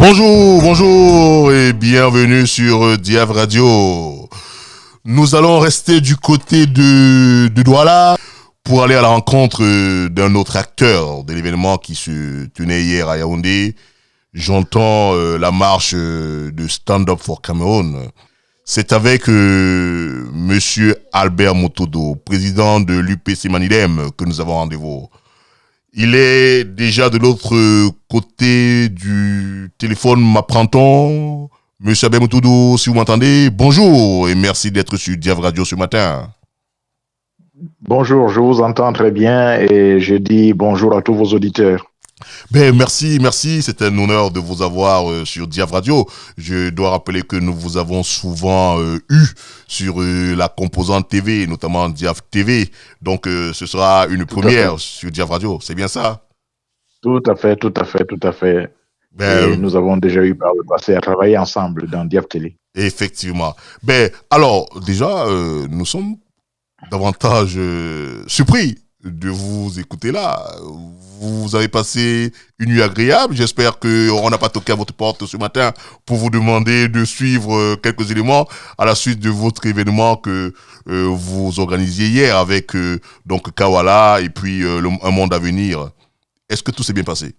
Bonjour, bonjour et bienvenue sur Diaf Radio. Nous allons rester du côté de Douala pour aller à la rencontre d'un autre acteur de l'événement qui se tenait hier à Yaoundé. J'entends la marche de Stand Up for Cameroun. C'est avec Monsieur Albert Motodo, président de l'UPC Manidem, que nous avons rendez-vous. Il est déjà de l'autre côté du téléphone, m'apprend-on. Monsieur Albert Motodo, si vous m'entendez, bonjour et merci d'être sur Diaf Radio ce matin. Bonjour, je vous entends très bien et je dis bonjour à tous vos auditeurs. Merci, c'est un honneur de vous avoir sur Diaf Radio. Je dois rappeler que nous vous avons souvent eu sur la composante TV, notamment Diaf TV. Donc ce sera une première sur Diaf Radio, c'est bien ça? Tout à fait. Et nous avons déjà eu par le passé à travailler ensemble dans Diaf Télé. Effectivement. Alors, déjà, nous sommes davantage surpris de vous écouter là. Vous avez passé une nuit agréable. J'espère qu'on n'a pas toqué à votre porte ce matin pour vous demander de suivre quelques éléments à la suite de votre événement que vous organisiez hier avec donc Kawala et puis Un Monde à Venir. Est-ce que tout s'est bien passé?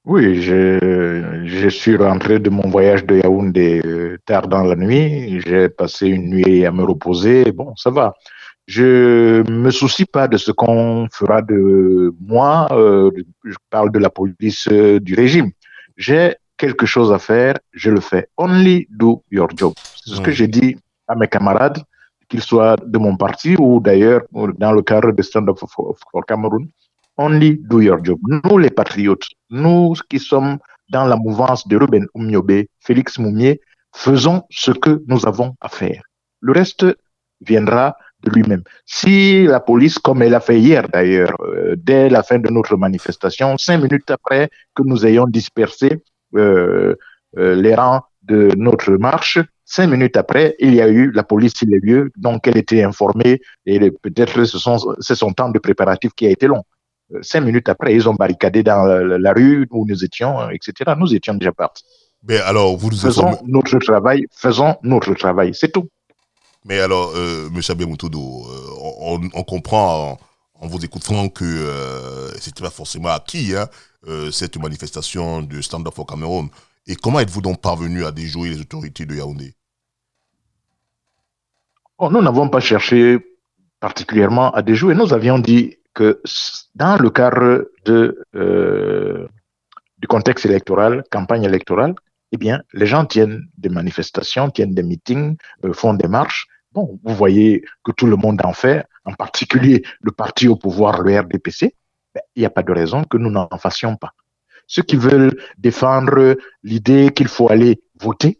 Oui, je suis rentré de mon voyage de Yaoundé tard dans la nuit. J'ai passé une nuit à me reposer. Bon, ça va. Je me soucie pas de ce qu'on fera de moi. Je parle de la police du régime. J'ai quelque chose à faire, je le fais. Only do your job. C'est ce que j'ai dit à mes camarades, qu'ils soient de mon parti ou d'ailleurs dans le cadre de Stand Up for Cameroun. Only do your job. Nous, les patriotes, nous qui sommes dans la mouvance de Ruben Oumiobe, Félix Moumier, faisons ce que nous avons à faire. Le reste viendra de lui-même. Si la police, comme elle a fait hier d'ailleurs, dès la fin de notre manifestation, 5 minutes après que nous ayons dispersé les rangs de notre marche, 5 minutes après, il y a eu la police sur les lieux, donc elle était informée et peut-être c'est son temps de préparatif qui a été long. 5 minutes après, ils ont barricadé dans la rue où nous étions, etc. Nous étions déjà partis. Alors, faisons notre travail, c'est tout. Mais alors, M. Albert Motodo, on comprend en vous écoutant que c'était pas forcément acquis, cette manifestation de Stand Up for Cameroun. Et comment êtes-vous donc parvenu à déjouer les autorités de Yaoundé? Nous n'avons pas cherché particulièrement à déjouer. Nous avions dit que dans le cadre du contexte électoral, campagne électorale, eh bien, les gens tiennent des manifestations, tiennent des meetings, font des marches. Bon, vous voyez que tout le monde en fait, en particulier le parti au pouvoir, le RDPC. Il n'y a pas de raison que nous n'en fassions pas. Ceux qui veulent défendre l'idée qu'il faut aller voter,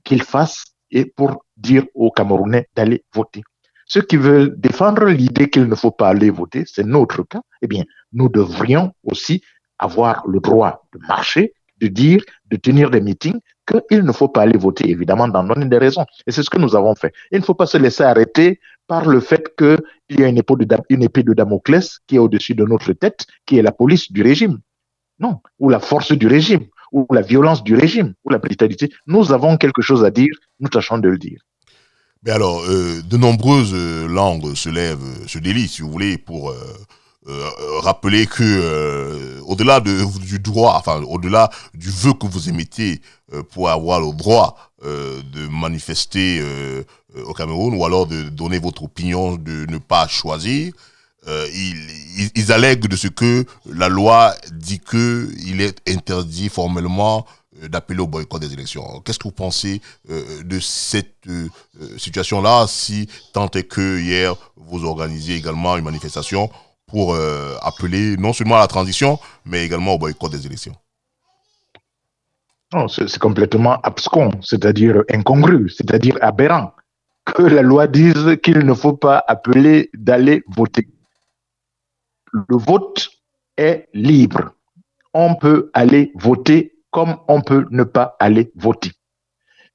qu'ils fassent et pour dire aux Camerounais d'aller voter. Ceux qui veulent défendre l'idée qu'il ne faut pas aller voter, c'est notre cas, eh bien, nous devrions aussi avoir le droit de marcher, de dire, de tenir des meetings, qu'il ne faut pas aller voter, évidemment, d'en donner des raisons. Et c'est ce que nous avons fait. Il ne faut pas se laisser arrêter par le fait qu'il y a une épée de Damoclès qui est au-dessus de notre tête, qui est la police du régime. Non, ou la force du régime, ou la violence du régime, ou la brutalité. Nous avons quelque chose à dire, nous tâchons de le dire. Mais alors, de nombreuses langues se délient, si vous voulez, pour rappeler que au-delà du droit, enfin au-delà du vœu que vous émettez pour avoir le droit de manifester au Cameroun, ou alors de donner votre opinion de ne pas choisir, ils allèguent de ce que la loi dit qu'il est interdit formellement d'appeler au boycott des élections. Qu'est-ce que vous pensez de cette situation-là, si tant est que hier vous organisiez également une manifestation pour appeler non seulement à la transition, mais également au boycott des élections? Non, c'est complètement abscon, c'est-à-dire incongru, c'est-à-dire aberrant, que la loi dise qu'il ne faut pas appeler d'aller voter. Le vote est libre. On peut aller voter comme on peut ne pas aller voter.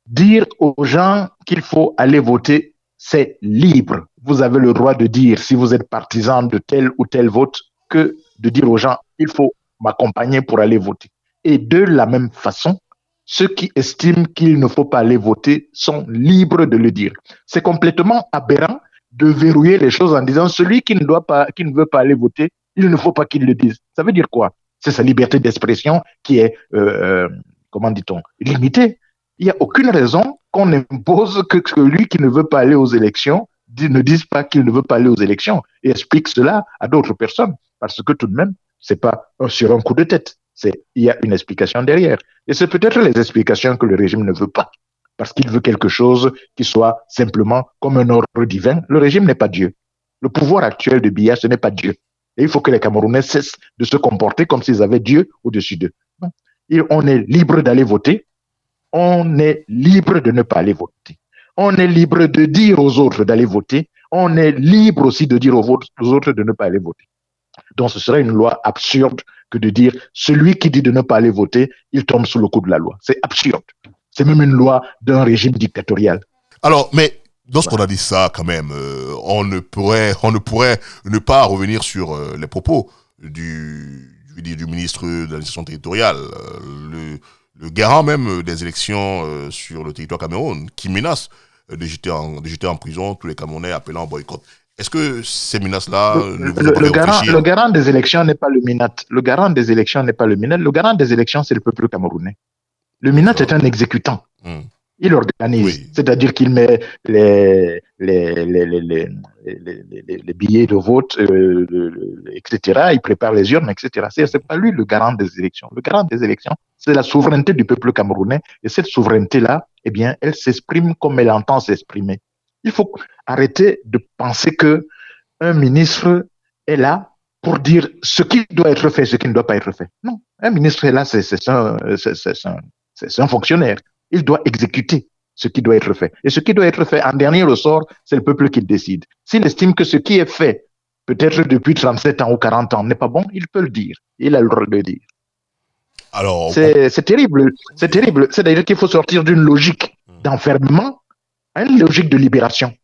Dire aux gens qu'il faut aller voter, c'est libre. Vous avez le droit de dire, si vous êtes partisan de tel ou tel vote, que de dire aux gens, il faut m'accompagner pour aller voter. Et de la même façon, ceux qui estiment qu'il ne faut pas aller voter sont libres de le dire. C'est complètement aberrant de verrouiller les choses en disant celui qui ne veut pas aller voter, il ne faut pas qu'il le dise. Ça veut dire quoi? C'est sa liberté d'expression qui est, comment dit-on, limitée. Il n'y a aucune raison qu'on impose que celui qui ne veut pas aller aux élections ne dise pas qu'il ne veut pas aller aux élections et explique cela à d'autres personnes. Parce que tout de même, c'est pas sur un coup de tête. Il y a une explication derrière. Et c'est peut-être les explications que le régime ne veut pas. Parce qu'il veut quelque chose qui soit simplement comme un ordre divin. Le régime n'est pas Dieu. Le pouvoir actuel de Biya, ce n'est pas Dieu. Et il faut que les Camerounais cessent de se comporter comme s'ils avaient Dieu au-dessus d'eux. On est libre d'aller voter. On est libre de ne pas aller voter. On est libre de dire aux autres d'aller voter. On est libre aussi de dire aux autres de ne pas aller voter. Donc ce serait une loi absurde que de dire celui qui dit de ne pas aller voter, il tombe sous le coup de la loi. C'est absurde. C'est même une loi d'un régime dictatorial. Alors, mais lorsqu'on a dit ça, quand même, on ne pourrait ne pas revenir sur les propos du ministre de l'administration territoriale, le garant même des élections sur le territoire Cameroun, qui menace de jeter en prison tous les Camerounais appelant au boycott. Est-ce que ces menaces-là ne vous ont pas fait réfléchir? Le garant des élections n'est pas le MINAT. Le garant des élections n'est pas le MINAT. Le garant des élections, c'est le peuple camerounais. Le MINAT est un exécutant. Il organise, oui. C'est-à-dire qu'il met les billets de vote, etc. Il prépare les urnes, etc. C'est pas lui le garant des élections. Le garant des élections, c'est la souveraineté du peuple camerounais. Et cette souveraineté-là, eh bien, elle s'exprime comme elle entend s'exprimer. Il faut arrêter de penser que un ministre est là pour dire ce qui doit être fait, ce qui ne doit pas être fait. Non, un ministre est là, c'est un fonctionnaire. Il doit exécuter ce qui doit être fait. Et ce qui doit être fait, en dernier ressort, c'est le peuple qui décide. S'il estime que ce qui est fait, peut-être depuis 37 ans ou 40 ans, n'est pas bon, il peut le dire. Il a le droit de le dire. Alors, c'est terrible. C'est terrible. C'est-à-dire qu'il faut sortir d'une logique d'enfermement à une logique de libération.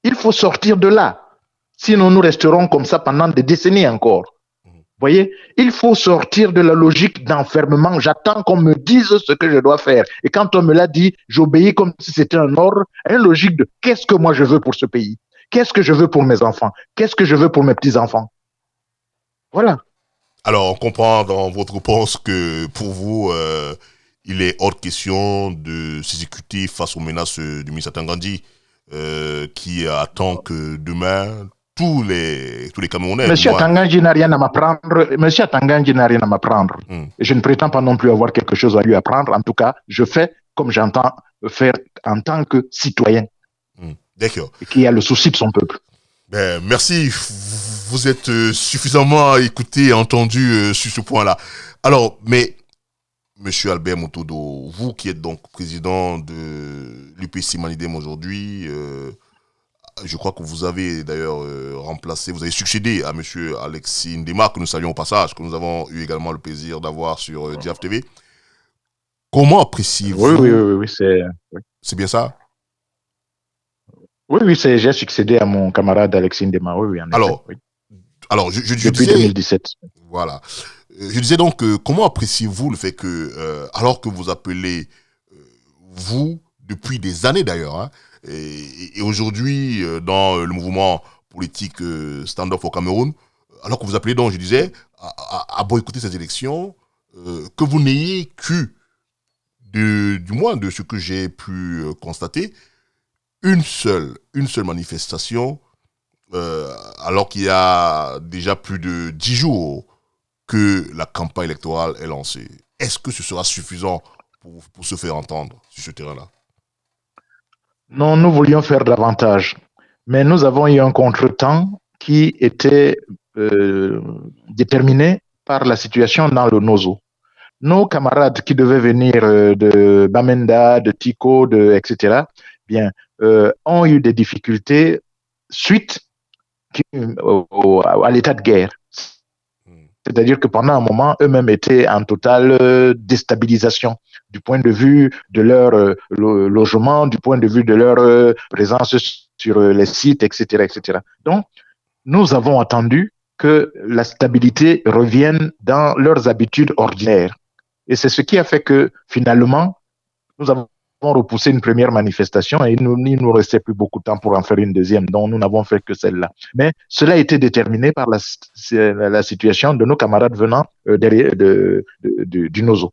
Il faut sortir de là. Sinon, nous resterons comme ça pendant des décennies encore. Vous voyez, il faut sortir de la logique d'enfermement. J'attends qu'on me dise ce que je dois faire. Et quand on me l'a dit, j'obéis comme si c'était un ordre. Une logique de qu'est-ce que moi je veux pour ce pays? Qu'est-ce que je veux pour mes enfants? Qu'est-ce que je veux pour mes petits-enfants? Voilà. Alors, on comprend dans votre réponse que pour vous, il est hors de question de s'exécuter face aux menaces du ministre Tangandi, qui attend que demain, tous les Camerounais... Monsieur Tangandji n'a rien à m'apprendre. Monsieur Tangandji n'a rien à m'apprendre. Je ne prétends pas non plus avoir quelque chose à lui apprendre. En tout cas, je fais comme j'entends faire en tant que citoyen. D'accord. Et qui a le souci de son peuple. Ben, merci. Vous êtes suffisamment écouté et entendu sur ce point-là. Alors, mais, Monsieur Albert Motodo, vous qui êtes donc président de l'UPC Manidem aujourd'hui, je crois que vous avez d'ailleurs remplacé, vous avez succédé à Monsieur Alexis Ndema, que nous saluons au passage, que nous avons eu également le plaisir d'avoir sur Diaf TV. Comment appréciez-vous... Oui, c'est... Oui. C'est bien ça? Oui, j'ai succédé à mon camarade Alexis Ndema, oui, en effet. Oui. Alors, je depuis disais, 2017. Voilà. Je disais donc, comment appréciez-vous le fait que, alors que vous appelez, vous, depuis des années d'ailleurs, hein, et aujourd'hui, dans le mouvement politique Stand Up for Cameroun, alors que vous appelez donc, je disais, à boycotter ces élections, que vous n'ayez que, du moins de ce que j'ai pu constater, une seule manifestation, alors qu'il y a déjà plus de 10 jours que la campagne électorale est lancée. Est-ce que ce sera suffisant pour se faire entendre sur ce terrain-là? Non, nous voulions faire davantage, mais nous avons eu un contretemps qui était déterminé par la situation dans le Nozo. Nos camarades qui devaient venir de Bamenda, de Tico, etc., bien, ont eu des difficultés suite à l'état de guerre. C'est-à-dire que pendant un moment, eux-mêmes étaient en totale déstabilisation du point de vue de leur logement, du point de vue de leur présence sur les sites, etc., etc. Donc, nous avons attendu que la stabilité revienne dans leurs habitudes ordinaires. Et c'est ce qui a fait que finalement, nous avons repoussé une première manifestation et il nous restait plus beaucoup de temps pour en faire une deuxième, donc nous n'avons fait que celle-là. Mais cela a été déterminé par la situation de nos camarades venant du Nozo.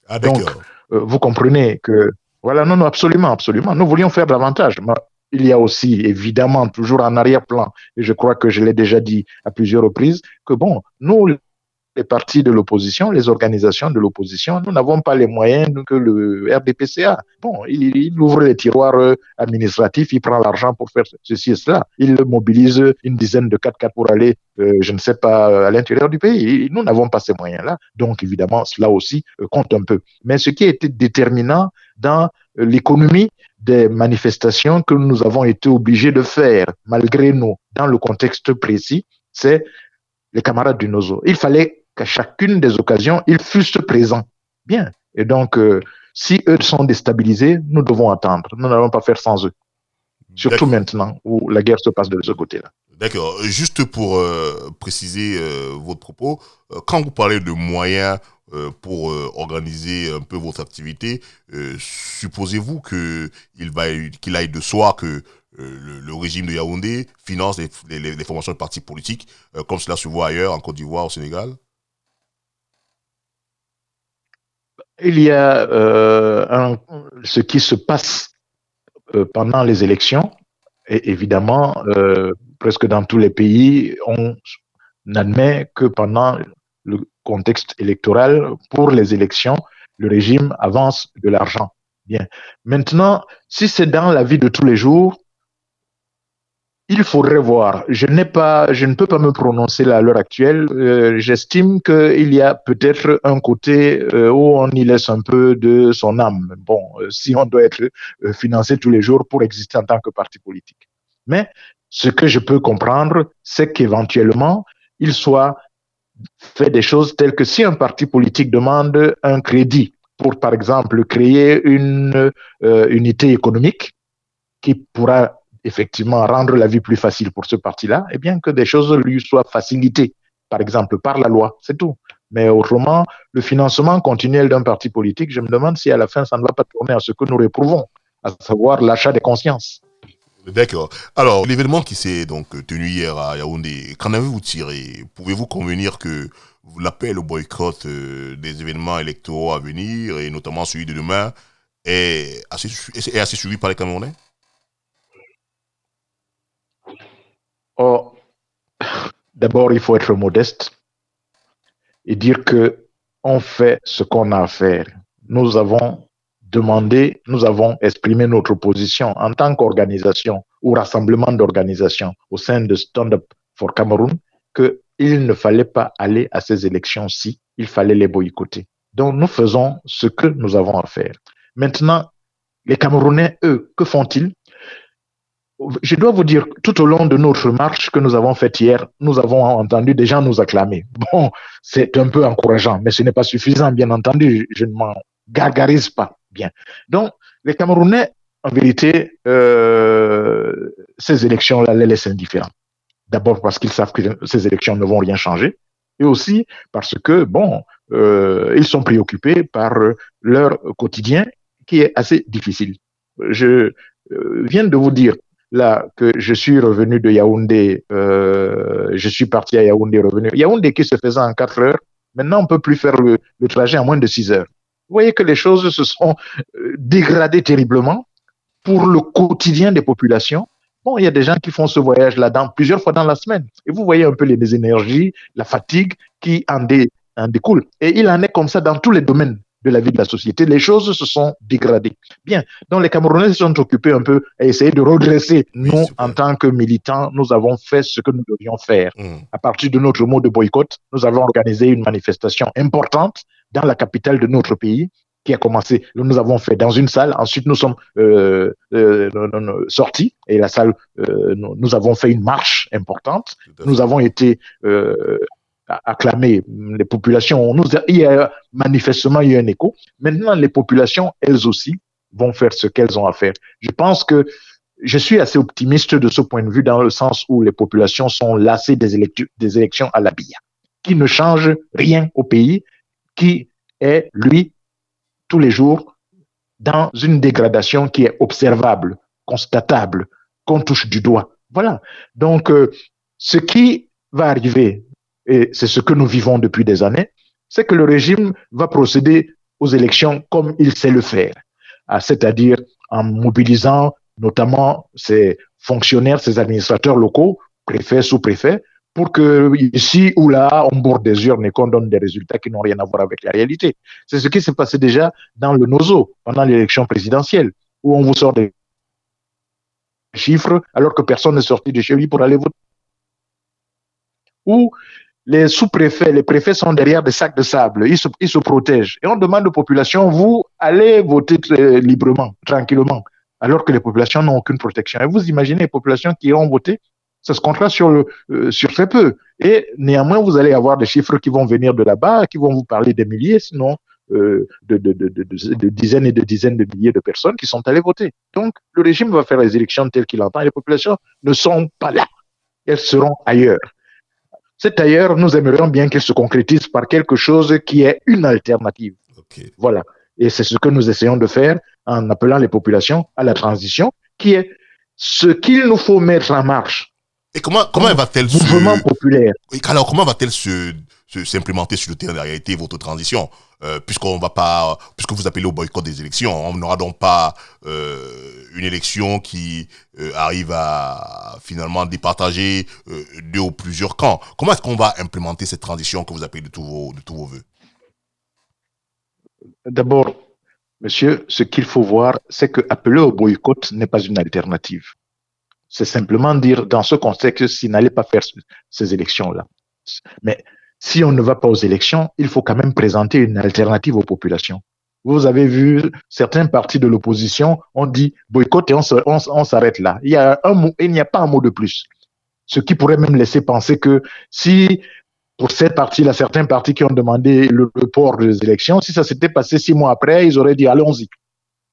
Ah, Donc, d'accord. vous comprenez que, voilà, non, non, absolument, absolument. Nous voulions faire davantage. Mais il y a aussi, évidemment, toujours en arrière-plan, et je crois que je l'ai déjà dit à plusieurs reprises, que bon, nous, les partis de l'opposition, les organisations de l'opposition, nous n'avons pas les moyens que le RDPC a. Bon, il ouvre les tiroirs administratifs, il prend l'argent pour faire ceci et cela. Il mobilise une dizaine de 4x4 pour aller, je ne sais pas, à l'intérieur du pays. Nous n'avons pas ces moyens-là. Donc, évidemment, cela aussi compte un peu. Mais ce qui a été déterminant dans l'économie des manifestations que nous avons été obligés de faire, malgré nous, dans le contexte précis, c'est les camarades du Nozo. Il fallait qu'à chacune des occasions, ils fussent présents. Bien. Et donc, si eux sont déstabilisés, nous devons attendre. Nous n'allons pas faire sans eux. Surtout maintenant où la guerre se passe de ce côté-là. D'accord. Juste pour préciser votre propos, quand vous parlez de moyens pour organiser un peu votre activité, supposez-vous qu'il aille de soi que le régime de Yaoundé finance les formations de partis politiques, comme cela se voit ailleurs, en Côte d'Ivoire, au Sénégal? Il y a ce qui se passe pendant les élections, et évidemment, presque dans tous les pays, on n'admet que pendant le contexte électoral, pour les élections, le régime avance de l'argent. Bien. Maintenant, si c'est dans la vie de tous les jours, il faudrait voir. Je ne peux pas me prononcer là, à l'heure actuelle. J'estime qu'il y a peut-être un côté où on y laisse un peu de son âme. Bon, si on doit être financé tous les jours pour exister en tant que parti politique. Mais ce que je peux comprendre, c'est qu'éventuellement, il soit fait des choses telles que si un parti politique demande un crédit pour, par exemple, créer une unité économique qui pourra effectivement rendre la vie plus facile pour ce parti-là, eh bien que des choses lui soient facilitées, par exemple par la loi, c'est tout. Mais autrement, le financement continuel d'un parti politique, je me demande si à la fin, ça ne va pas tourner à ce que nous réprouvons, à savoir l'achat des consciences. D'accord. Alors, l'événement qui s'est donc tenu hier à Yaoundé, qu'en avez-vous tiré? Pouvez-vous convenir que l'appel au boycott des événements électoraux à venir, et notamment celui de demain, est assez suivi par les Camerounais? Oh, d'abord, il faut être modeste et dire que on fait ce qu'on a à faire. Nous avons demandé, nous avons exprimé notre position en tant qu'organisation ou rassemblement d'organisations au sein de Stand Up for Cameroun qu'il ne fallait pas aller à ces élections-ci, il fallait les boycotter. Donc, nous faisons ce que nous avons à faire. Maintenant, les Camerounais, eux, que font-ils? Je dois vous dire, tout au long de notre marche que nous avons faite hier, nous avons entendu des gens nous acclamer. Bon, c'est un peu encourageant, mais ce n'est pas suffisant, bien entendu. Je ne m'en gargarise pas. Bien. Donc, les Camerounais, en vérité, ces élections-là les laissent indifférents. D'abord parce qu'ils savent que ces élections ne vont rien changer, et aussi parce que, bon, ils sont préoccupés par leur quotidien qui est assez difficile. Je viens de vous dire là que je suis revenu de Yaoundé, je suis parti à Yaoundé, revenu. Yaoundé qui se faisait en 4 heures, maintenant on ne peut plus faire le trajet en moins de 6 heures. Vous voyez que les choses se sont dégradées terriblement pour le quotidien des populations. Bon, il y a des gens qui font ce voyage-là plusieurs fois dans la semaine. Et vous voyez un peu les désénergies, la fatigue qui en découle. Et il en est comme ça dans tous les domaines de la vie de la société. Les choses se sont dégradées. Bien, donc les Camerounais se sont occupés un peu à essayer de redresser. Oui, nous, super. en tant que militants, nous avons fait ce que nous devions faire. À partir de notre mot de boycott, nous avons organisé une manifestation importante dans la capitale de notre pays qui a commencé, nous avons fait dans une salle, ensuite nous sommes sortis et la salle, nous avons fait une marche importante, nous avons été acclamés, les populations, manifestement il y a un écho. Maintenant, les populations, elles aussi, vont faire ce qu'elles ont à faire. Je pense que je suis assez optimiste de ce point de vue dans le sens où les populations sont lassées des élections à la billa, qui ne changent rien au pays, qui est, lui, tous les jours, dans une dégradation qui est observable, constatable, qu'on touche du doigt. Voilà. Donc, ce qui va arriver, et c'est ce que nous vivons depuis des années, c'est que le régime va procéder aux élections comme il sait le faire, c'est-à-dire en mobilisant notamment ses fonctionnaires, ses administrateurs locaux, préfets, sous-préfets, pour que ici ou là, on borde des urnes et qu'on donne des résultats qui n'ont rien à voir avec la réalité. C'est ce qui s'est passé déjà dans le Nozo, pendant l'élection présidentielle, où on vous sort des chiffres alors que personne n'est sorti de chez lui pour aller voter. Où les sous-préfets, les préfets sont derrière des sacs de sable, ils se protègent. Et on demande aux populations, vous allez voter librement, tranquillement, alors que les populations n'ont aucune protection. Et vous imaginez les populations qui ont voté, ça se comptera sur très peu. Et néanmoins, vous allez avoir des chiffres qui vont venir de là-bas, qui vont vous parler des milliers, sinon de dizaines et de dizaines de milliers de personnes qui sont allées voter. Donc, le régime va faire les élections telles qu'il entend et les populations ne sont pas là. Elles seront ailleurs. Cet ailleurs, nous aimerions bien qu'il se concrétise par quelque chose qui est une alternative. Okay. Voilà. Et c'est ce que nous essayons de faire en appelant les populations à la transition, qui est ce qu'il nous faut mettre en marche. Et comment va-t-elle mouvement populaire. Alors, comment va-t-elle s'implémenter sur le terrain de la réalité, votre transition, puisque vous appelez au boycott des élections, on n'aura donc pas une élection qui arrive à finalement départager deux ou plusieurs camps. Comment est-ce qu'on va implémenter cette transition que vous appelez de tous vos voeux? D'abord, monsieur, ce qu'il faut voir, c'est que appeler au boycott n'est pas une alternative. C'est simplement dire, dans ce contexte, s'il n'allait pas faire ces élections-là. Mais si on ne va pas aux élections, il faut quand même présenter une alternative aux populations. Vous avez vu, certains partis de l'opposition ont dit boycott et on s'arrête là. Il n'y a pas un mot de plus. Ce qui pourrait même laisser penser que si, pour cette partie-là, certains partis qui ont demandé le report des élections, si ça s'était passé 6 mois après, ils auraient dit allons-y.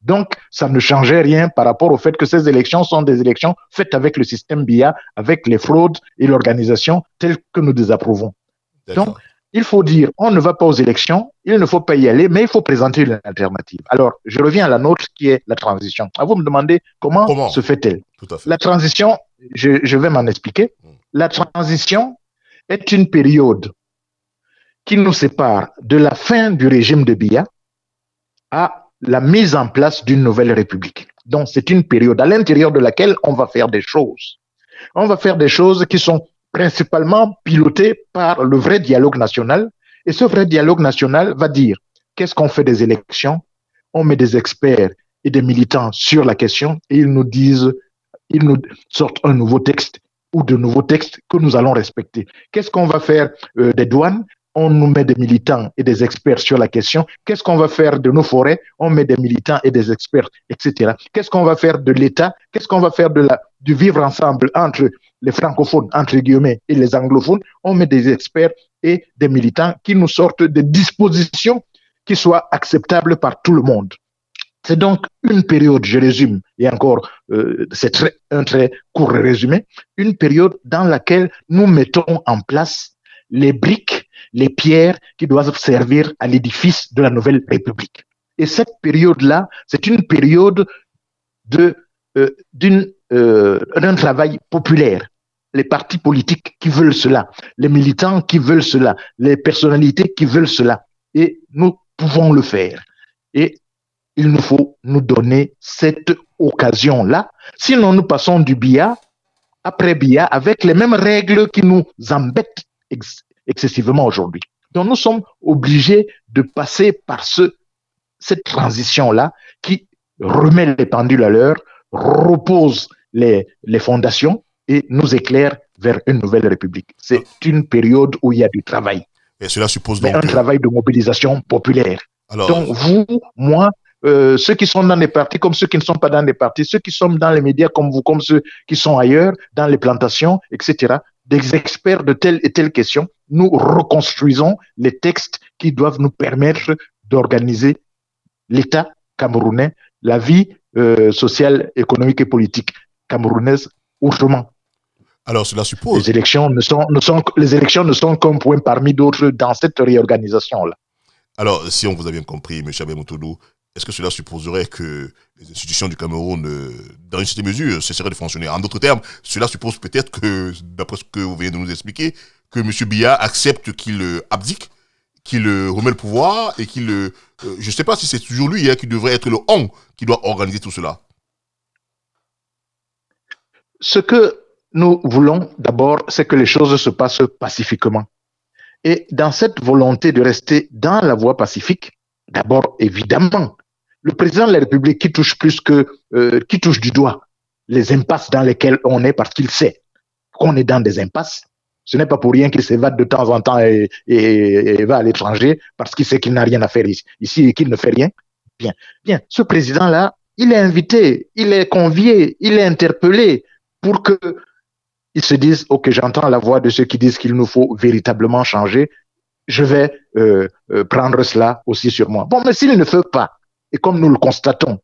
Donc, ça ne changeait rien par rapport au fait que ces élections sont des élections faites avec le système BIA, avec les fraudes et l'organisation telle que nous désapprouvons. Donc, il faut dire, on ne va pas aux élections, il ne faut pas y aller, mais il faut présenter une alternative. Alors, je reviens à la nôtre qui est la transition. Vous me demandez comment se fait-elle? Tout à fait. La transition, je vais m'en expliquer. La transition est une période qui nous sépare de la fin du régime de BIA à la mise en place d'une nouvelle république. Donc, c'est une période à l'intérieur de laquelle on va faire des choses. On va faire des choses qui sont principalement pilotées par le vrai dialogue national. Et ce vrai dialogue national va dire qu'est-ce qu'on fait des élections? On met des experts et des militants sur la question et ils nous sortent un nouveau texte ou de nouveaux textes que nous allons respecter. Qu'est-ce qu'on va faire des douanes? On nous met des militants et des experts sur la question. Qu'est-ce qu'on va faire de nos forêts? On met des militants et des experts, etc. Qu'est-ce qu'on va faire de l'État? Qu'est-ce qu'on va faire du vivre ensemble entre les francophones, entre guillemets, et les anglophones? On met des experts et des militants qui nous sortent des dispositions qui soient acceptables par tout le monde. C'est donc une période, je résume, et encore, c'est un très court résumé, une période dans laquelle nous mettons en place les briques, les pierres qui doivent servir à l'édifice de la nouvelle République. Et cette période-là, c'est une période d'un travail populaire. Les partis politiques qui veulent cela, les militants qui veulent cela, les personnalités qui veulent cela. Et nous pouvons le faire. Et il nous faut nous donner cette occasion-là. Sinon, nous passons du BIA après BIA avec les mêmes règles qui nous embêtent excessivement aujourd'hui. Donc, nous sommes obligés de passer par cette transition-là qui remet les pendules à l'heure, repose les fondations et nous éclaire vers une nouvelle république. C'est une période où il y a du travail. Et cela suppose donc un travail de mobilisation populaire. Alors, donc, vous, moi, ceux qui sont dans les partis comme ceux qui ne sont pas dans les partis, ceux qui sont dans les médias comme vous, comme ceux qui sont ailleurs, dans les plantations, etc., des experts de telle et telle question, nous reconstruisons les textes qui doivent nous permettre d'organiser l'État camerounais, la vie sociale, économique et politique camerounaise autrement. Alors, cela suppose... Les élections ne sont qu'un point parmi d'autres dans cette réorganisation-là. Alors, si on vous a bien compris, M. Abel Motodo, est-ce que cela supposerait que les institutions du Cameroun, dans une certaine mesure, cesseraient de fonctionner? En d'autres termes, cela suppose peut-être que, d'après ce que vous venez de nous expliquer, que M. Biya accepte qu'il abdique, qu'il remet le pouvoir et qu'il... je ne sais pas si c'est toujours lui qui devrait être le on qui doit organiser tout cela. Ce que nous voulons d'abord, c'est que les choses se passent pacifiquement. Et dans cette volonté de rester dans la voie pacifique, d'abord, évidemment, le président de la République qui touche du doigt les impasses dans lesquelles on est parce qu'il sait qu'on est dans des impasses. Ce n'est pas pour rien qu'il s'évade de temps en temps et va à l'étranger parce qu'il sait qu'il n'a rien à faire ici et qu'il ne fait rien. Bien, bien. Ce président-là, il est invité, il est convié, il est interpellé pour que ils se disent, OK, j'entends la voix de ceux qui disent qu'il nous faut véritablement changer, je vais prendre cela aussi sur moi. Bon, mais s'il ne fait pas, et comme nous le constatons,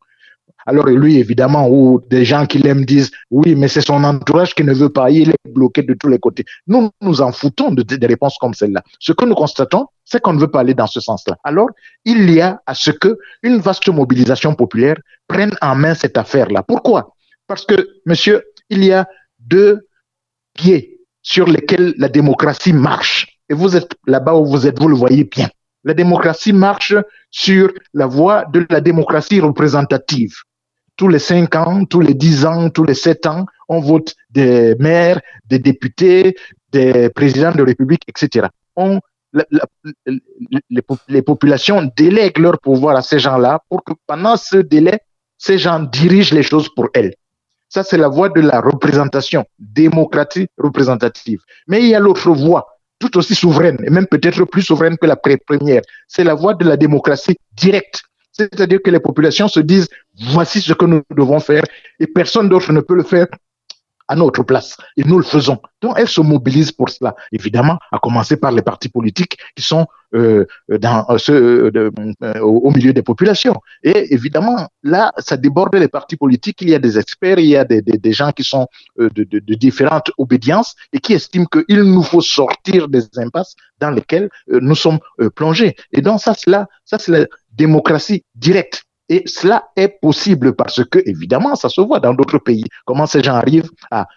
alors lui, évidemment, ou des gens qui l'aiment disent, oui, mais c'est son entourage qui ne veut pas, il est bloqué de tous les côtés. Nous nous en foutons des réponses comme celle-là. Ce que nous constatons, c'est qu'on ne veut pas aller dans ce sens-là. Alors, il y a à ce qu'une vaste mobilisation populaire prenne en main cette affaire-là. Pourquoi? Parce que, monsieur, il y a deux pieds sur lesquels la démocratie marche. Et vous êtes là-bas où vous êtes, vous le voyez bien. La démocratie marche sur la voie de la démocratie représentative. Tous les 5 ans, tous les 10 ans, tous les 7 ans, on vote des maires, des députés, des présidents de république, etc. Les populations délèguent leur pouvoir à ces gens-là pour que pendant ce délai, ces gens dirigent les choses pour elles. Ça, c'est la voie de la représentation, démocratie représentative. Mais il y a l'autre voie, tout aussi souveraine, et même peut-être plus souveraine que la première. C'est la voie de la démocratie directe. C'est-à-dire que les populations se disent, voici ce que nous devons faire, et personne d'autre ne peut le faire à notre place. Et nous le faisons. Donc, elles se mobilisent pour cela. Évidemment, à commencer par les partis politiques qui sont au milieu des populations. Et évidemment, là, ça déborde les partis politiques. Il y a des experts, il y a des gens qui sont de différentes obédiences et qui estiment qu'il nous faut sortir des impasses dans lesquelles nous sommes plongés. Et donc, ça, c'est la démocratie directe. Et cela est possible parce que, évidemment, ça se voit dans d'autres pays. Comment ces gens arrivent à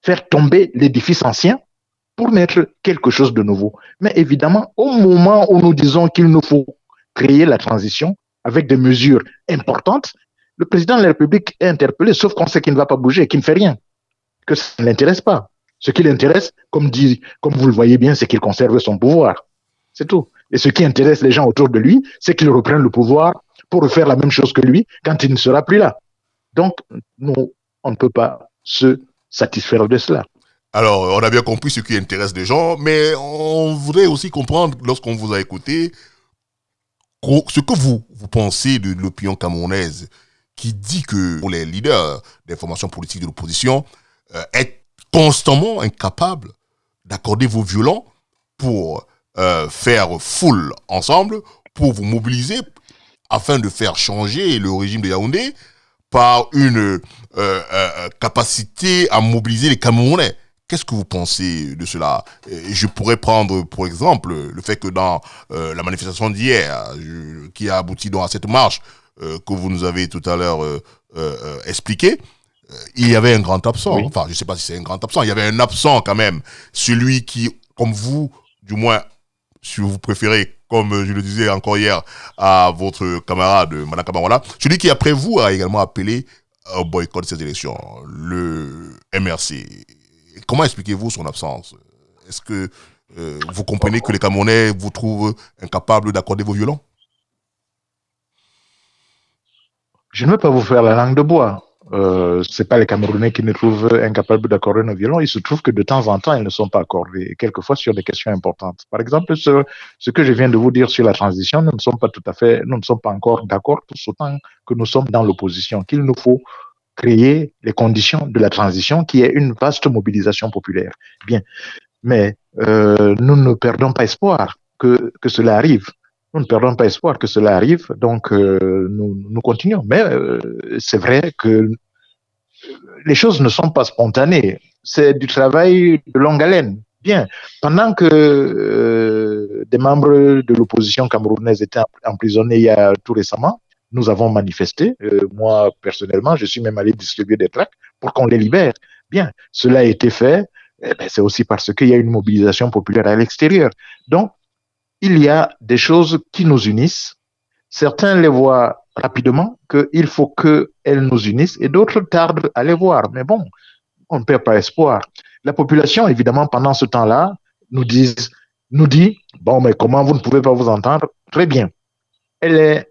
faire tomber l'édifice ancien pour mettre quelque chose de nouveau. Mais évidemment, au moment où nous disons qu'il nous faut créer la transition avec des mesures importantes, le président de la République est interpellé, sauf qu'on sait qu'il ne va pas bouger, qu'il ne fait rien, que ça ne l'intéresse pas. Ce qui l'intéresse, comme vous le voyez bien, c'est qu'il conserve son pouvoir. C'est tout. Et ce qui intéresse les gens autour de lui, c'est qu'il reprenne le pouvoir pour refaire la même chose que lui quand il ne sera plus là. Donc, nous, on ne peut pas se satisfaire de cela. Alors, on a bien compris ce qui intéresse les gens, mais on voudrait aussi comprendre, lorsqu'on vous a écouté, ce que vous pensez de l'opinion camerounaise qui dit que les leaders des formations politiques de l'opposition est constamment incapable d'accorder vos violons pour faire foule ensemble, pour vous mobiliser afin de faire changer le régime de Yaoundé par une capacité à mobiliser les Camerounais. Qu'est-ce que vous pensez de cela? Je pourrais prendre, pour exemple, le fait que dans la manifestation d'hier, qui a abouti donc à cette marche que vous nous avez tout à l'heure expliqué, il y avait un grand absent. Oui. Enfin, je ne sais pas si c'est un grand absent. Il y avait un absent quand même. Celui qui, comme vous, du moins, si vous préférez, comme je le disais encore hier à votre camarade, Mme Kamarola, celui qui, après vous, a également appelé au boycott de ces élections, le MRC. Comment expliquez-vous son absence? Est-ce que vous comprenez que les Camerounais vous trouvent incapables d'accorder vos violons? Je ne veux pas vous faire la langue de bois. Ce n'est pas les Camerounais qui nous trouvent incapables d'accorder nos violons. Il se trouve que de temps en temps, ils ne sont pas accordés, quelquefois sur des questions importantes. Par exemple, ce que je viens de vous dire sur la transition, nous ne sommes pas encore d'accord tous autant que nous sommes dans l'opposition, qu'il nous faut créer les conditions de la transition qui est une vaste mobilisation populaire. Bien, mais nous ne perdons pas espoir que cela arrive. Nous ne perdons pas espoir que cela arrive, donc nous continuons. Mais c'est vrai que les choses ne sont pas spontanées. C'est du travail de longue haleine, Bien, pendant que des membres de l'opposition camerounaise étaient emprisonnés il y a tout récemment, nous avons manifesté. Moi, personnellement, je suis même allé distribuer des tracts pour qu'on les libère. Bien, cela a été fait. Eh ben, c'est aussi parce qu'il y a une mobilisation populaire à l'extérieur. Donc, il y a des choses qui nous unissent. Certains les voient rapidement, qu'il faut qu'elles nous unissent, et d'autres tardent à les voir. Mais bon, on ne perd pas espoir. La population, évidemment, pendant ce temps-là, nous dit, bon, mais comment vous ne pouvez pas vous entendre? Très bien. Elle est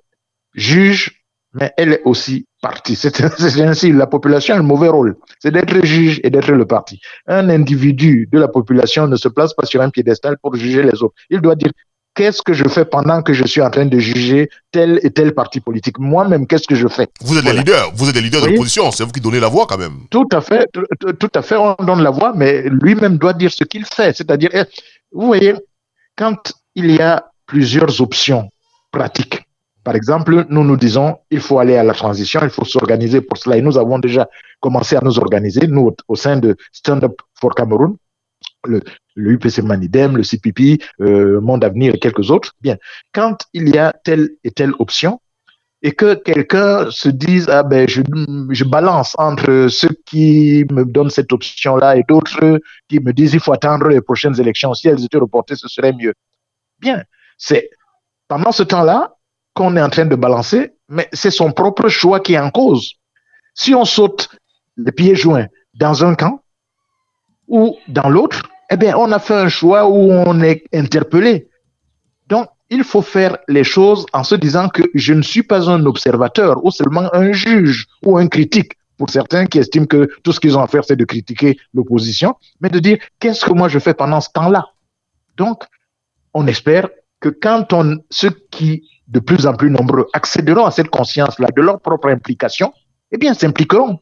juge, mais elle est aussi partie. C'est ainsi, la population a un mauvais rôle. C'est d'être juge et d'être le parti. Un individu de la population ne se place pas sur un piédestal pour juger les autres. Il doit dire, qu'est-ce que je fais pendant que je suis en train de juger tel et tel parti politique? Moi-même, qu'est-ce que je fais? Vous êtes les leaders, vous êtes les leaders de l'opposition, c'est vous qui donnez la voix quand même. Tout à fait, on donne la voix, mais lui-même doit dire ce qu'il fait. C'est-à-dire, vous voyez, quand il y a plusieurs options pratiques, par exemple, nous disons, il faut aller à la transition, il faut s'organiser pour cela. Et nous avons déjà commencé à nous organiser, nous, au sein de Stand Up for Cameroun, le UPC Manidem, le CPP, Monde Avenir et quelques autres. Bien, quand il y a telle et telle option, et que quelqu'un se dise, ah ben, je balance entre ceux qui me donnent cette option-là et d'autres qui me disent, il faut attendre les prochaines élections. Si elles étaient reportées, ce serait mieux. Bien, c'est pendant ce temps-là qu'on est en train de balancer, mais c'est son propre choix qui est en cause. Si on saute les pieds joints dans un camp ou dans l'autre, eh bien, on a fait un choix où on est interpellé. Donc, il faut faire les choses en se disant que je ne suis pas un observateur ou seulement un juge ou un critique, pour certains qui estiment que tout ce qu'ils ont à faire, c'est de critiquer l'opposition, mais de dire qu'est-ce que moi je fais pendant ce temps-là. Donc, on espère que quand ceux qui, de plus en plus nombreux, accéderont à cette conscience-là de leur propre implication, eh bien, s'impliqueront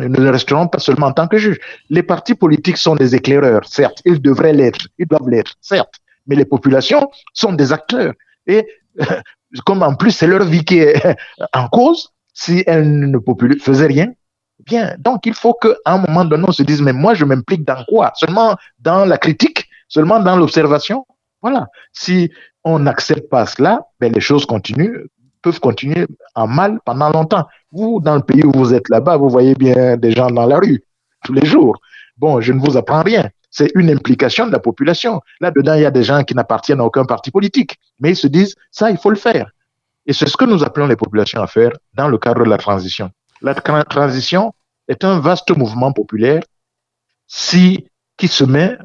et ne resteront pas seulement en tant que juges. Les partis politiques sont des éclaireurs, certes, ils devraient l'être, ils doivent l'être, certes, mais les populations sont des acteurs. Et comme en plus c'est leur vie qui est en cause, si elles ne faisaient rien, bien, donc il faut qu'à un moment donné, on se dise, mais moi, je m'implique dans quoi? Seulement dans la critique? Seulement dans l'observation? Voilà. Si on n'accepte pas cela, ben les choses peuvent continuer en mal pendant longtemps. Vous, dans le pays où vous êtes là-bas, vous voyez bien des gens dans la rue tous les jours. Bon, je ne vous apprends rien. C'est une implication de la population. Là-dedans, il y a des gens qui n'appartiennent à aucun parti politique, mais ils se disent, ça, il faut le faire. Et c'est ce que nous appelons les populations à faire dans le cadre de la transition. La transition est un vaste mouvement populaire qui se met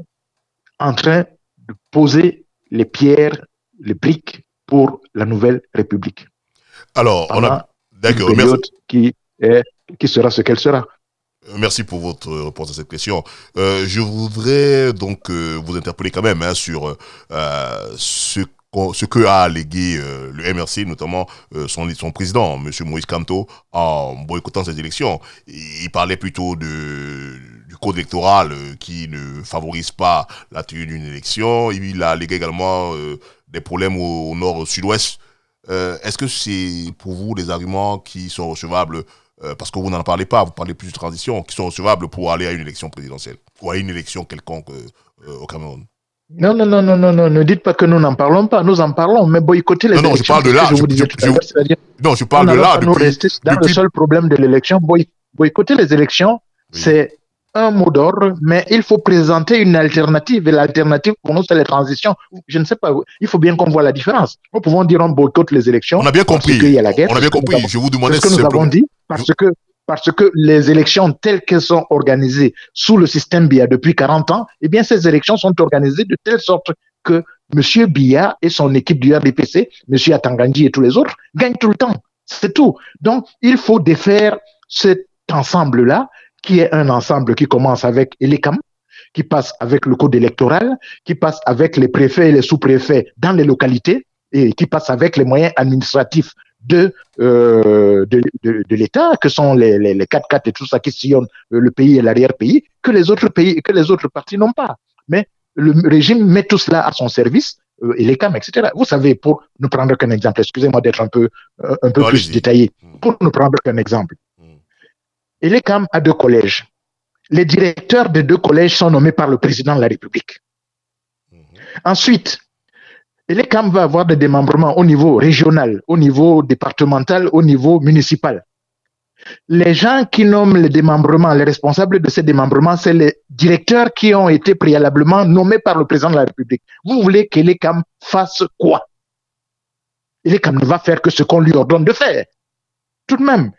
en train de poser les pierres, les briques pour la nouvelle République. Alors, on a... D'accord, merci. Qui sera ce qu'elle sera. Merci pour votre réponse à cette question. Je voudrais donc vous interpeller quand même sur ce que a allégué le MRC, notamment son président, M. Moïse Kamto, en boycottant ces élections. Il parlait plutôt du code électoral qui ne favorise pas la tenue d'une élection. Il a allégué également des problèmes au nord-sud-ouest. Est-ce que c'est pour vous des arguments qui sont recevables parce que vous n'en parlez pas, vous parlez plus de transition, qui sont recevables pour aller à une élection présidentielle ou à une élection quelconque au Cameroun? Non, ne dites pas que nous n'en parlons pas, nous en parlons, mais boycotter les élections. Non, je parle de là. Je vous disais tout à l'heure, c'est-à-dire, non, je parle de là. Nous rester dans le seul problème de l'élection. Boycotter les élections, oui. C'est un mot d'ordre, mais il faut présenter une alternative. Et l'alternative, pour nous, c'est les transitions. Je ne sais pas, il faut bien qu'on voit la différence. Nous pouvons dire on boycotte les élections. On a bien compris. Parce qu'il y a la guerre. On a bien compris. Je vous demandais ce que nous avons dit, parce que les élections telles qu'elles sont organisées sous le système Biya depuis 40 ans, eh bien, ces élections sont organisées de telle sorte que M. Biya et son équipe du RDPC, M. Atanganji et tous les autres, gagnent tout le temps. C'est tout. Donc, il faut défaire cet ensemble-là, qui est un ensemble qui commence avec l'ECAM, qui passe avec le code électoral, qui passe avec les préfets et les sous-préfets dans les localités, et qui passe avec les moyens administratifs de l'État, que sont les 4x4 et tout ça qui sillonnent le pays et l'arrière-pays, que les autres partis n'ont pas. Mais le régime met tout cela à son service, et les CAM, etc. Vous savez, pour ne prendre qu'un exemple, excusez-moi d'être un peu plus détaillé, pour ne prendre qu'un exemple, et les CAM a 2 collèges. les directeurs des deux collèges sont nommés par le président de la République. Ensuite, l'ECAM va avoir des démembrements au niveau régional, au niveau départemental, au niveau municipal. Les gens qui nomment les démembrements, les responsables de ces démembrements, c'est les directeurs qui ont été préalablement nommés par le président de la République. Vous voulez que l'ECAM fasse quoi? L'ECAM ne va faire que ce qu'on lui ordonne de faire. Tout de même,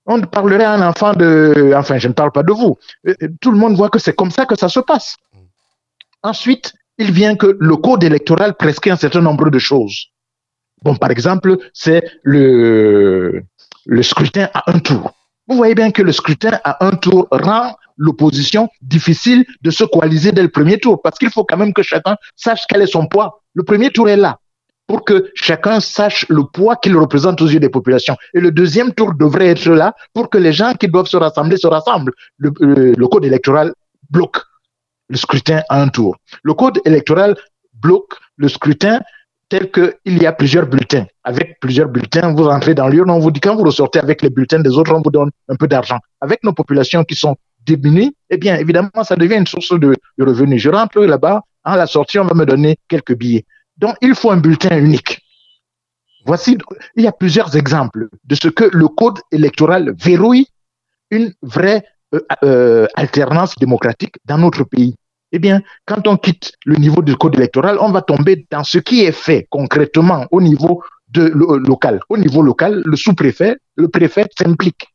on parlerait à un enfant de... Enfin, je ne parle pas de vous. Tout le monde voit que c'est comme ça que ça se passe. Ensuite, il vient que le code électoral prescrit un certain nombre de choses. Bon, par exemple, c'est le scrutin à un tour. Vous voyez bien que le scrutin à un tour rend l'opposition difficile de se coaliser dès le premier tour, parce qu'il faut quand même que chacun sache quel est son poids. Le premier tour est là pour que chacun sache le poids qu'il représente aux yeux des populations. Et le deuxième tour devrait être là pour que les gens qui doivent se rassembler se rassemblent. Le code électoral bloque le scrutin à un tour. Le code électoral bloque le scrutin tel qu'il y a plusieurs bulletins. Avec plusieurs bulletins, vous entrez dans l'urne, on vous dit quand vous ressortez avec les bulletins des autres, on vous donne un peu d'argent. Avec nos populations qui sont diminuées, eh bien, évidemment, ça devient une source de revenus. Je rentre là-bas, à la sortie, on va me donner quelques billets. Donc, il faut un bulletin unique. Voici, il y a plusieurs exemples de ce que le code électoral verrouille une vraie alternance démocratique dans notre pays. Eh bien, quand on quitte le niveau du code électoral, on va tomber dans ce qui est fait concrètement au niveau local. Au niveau local, le sous-préfet, le préfet s'implique.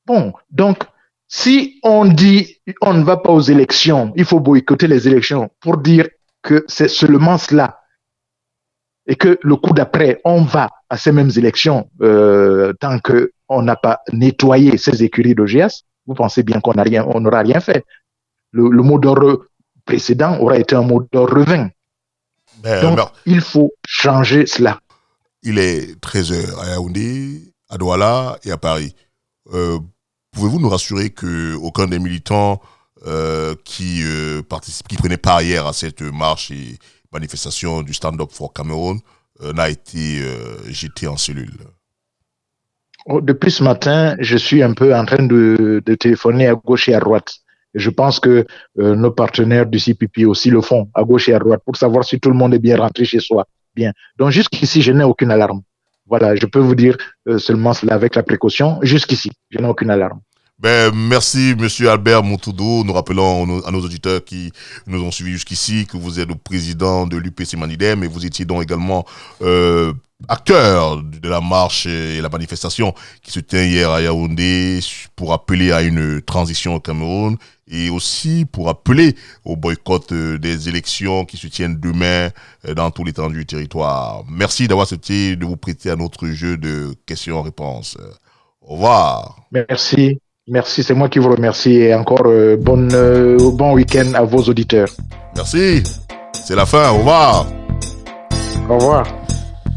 Bon, donc, si on dit on ne va pas aux élections, il faut boycotter les élections pour dire que c'est seulement cela et que le coup d'après, on va à ces mêmes élections tant qu'on n'a pas nettoyé ces écuries d'OGS, vous pensez bien qu'on n'aura rien fait. Le mot d'ordre précédent aura été un mot d'ordre vain. Donc, il faut changer cela. Il est 13h à Yaoundé, à Douala et à Paris. Pouvez-vous nous rassurer qu'aucun des militants qui prenaient part hier à cette marche et manifestation du Stand Up for Cameroun n'a été jeté en cellule? Depuis ce matin, je suis un peu en train de téléphoner à gauche et à droite. Et je pense que nos partenaires du CPP aussi le font, à gauche et à droite, pour savoir si tout le monde est bien rentré chez soi. Bien. Donc jusqu'ici, je n'ai aucune alarme. Voilà, je peux vous dire seulement cela avec la précaution. Jusqu'ici, je n'ai aucune alarme. Merci, Monsieur Albert Montoudou. Nous rappelons à nos auditeurs qui nous ont suivis jusqu'ici que vous êtes le président de l'UPC Manidem et vous étiez donc également acteur de la marche et la manifestation qui se tient hier à Yaoundé pour appeler à une transition au Cameroun et aussi pour appeler au boycott des élections qui se tiennent demain dans tout l'étendue du territoire. Merci d'avoir accepté de vous prêter à notre jeu de questions-réponses. Au revoir. Merci. Merci, c'est moi qui vous remercie et encore bon week-end à vos auditeurs. Merci, c'est la fin, au revoir. Au revoir.